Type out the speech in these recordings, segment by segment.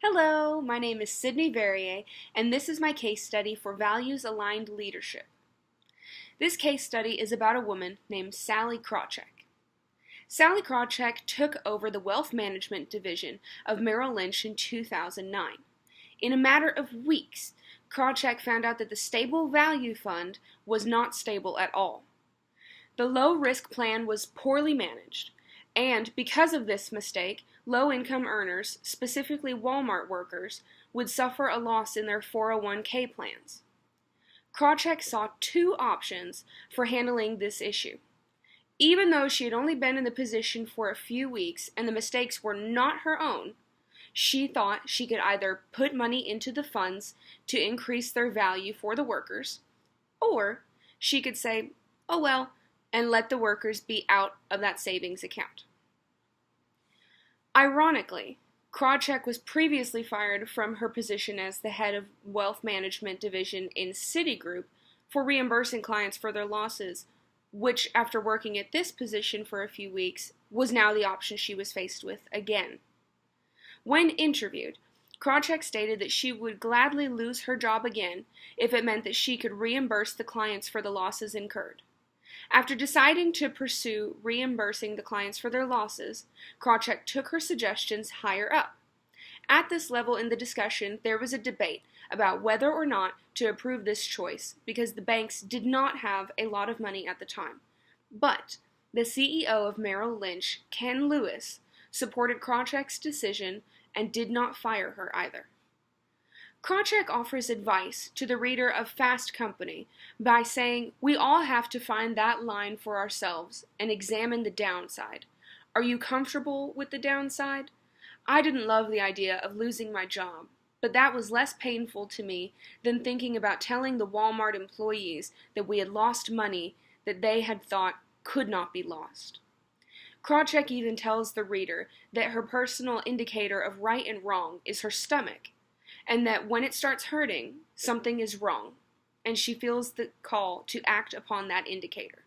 Hello, my name is Sydney Verrier, and this is my case study for Values-Aligned Leadership. This case study is about a woman named Sallie Krawcheck. Sallie Krawcheck took over the Wealth Management Division of Merrill Lynch in 2009. In a matter of weeks, Krawcheck found out that the Stable Value Fund was not stable at all. The low-risk plan was poorly managed, and because of this mistake, low-income earners, specifically Walmart workers, would suffer a loss in their 401k plans. Krawcheck saw two options for handling this issue. Even though she had only been in the position for a few weeks and the mistakes were not her own, she thought she could either put money into the funds to increase their value for the workers, or she could say, oh well, and let the workers be out of that savings account. Ironically, Krawcheck was previously fired from her position as the head of Wealth Management Division in Citigroup for reimbursing clients for their losses, which, after working at this position for a few weeks, was now the option she was faced with again. When interviewed, Krawcheck stated that she would gladly lose her job again if it meant that she could reimburse the clients for the losses incurred. After deciding to pursue reimbursing the clients for their losses, Krawcheck took her suggestions higher up. At this level in the discussion, there was a debate about whether or not to approve this choice because the banks did not have a lot of money at the time. But the CEO of Merrill Lynch, Ken Lewis, supported Krawcheck's decision and did not fire her either. Krawcheck offers advice to the reader of Fast Company by saying, we all have to find that line for ourselves and examine the downside. Are you comfortable with the downside? I didn't love the idea of losing my job, but that was less painful to me than thinking about telling the Walmart employees that we had lost money that they had thought could not be lost. Krawcheck even tells the reader that her personal indicator of right and wrong is her stomach, and that when it starts hurting, something is wrong, and she feels the call to act upon that indicator.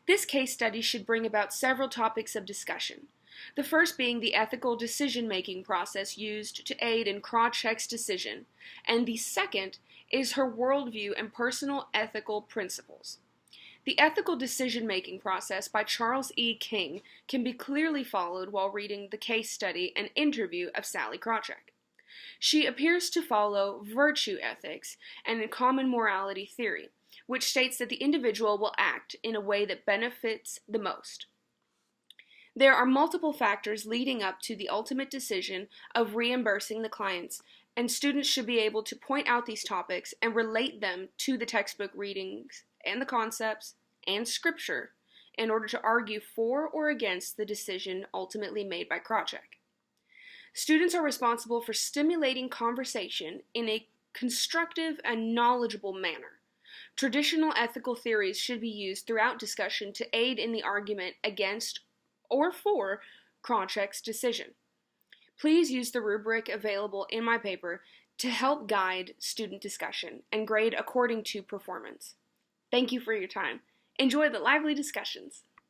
This case study should bring about several topics of discussion, the first being the ethical decision-making process used to aid in Krawcheck's decision, and the second is her worldview and personal ethical principles. The ethical decision-making process by Charles E. King can be clearly followed while reading the case study and interview of Sallie Krawcheck. She appears to follow virtue ethics and a common morality theory, which states that the individual will act in a way that benefits the most. There are multiple factors leading up to the ultimate decision of reimbursing the clients, and students should be able to point out these topics and relate them to the textbook readings and the concepts and scripture in order to argue for or against the decision ultimately made by Krawcheck. Students are responsible for stimulating conversation in a constructive and knowledgeable manner. Traditional ethical theories should be used throughout discussion to aid in the argument against or for Krawcheck's decision. Please use the rubric available in my paper to help guide student discussion and grade according to performance. Thank you for your time. Enjoy the lively discussions.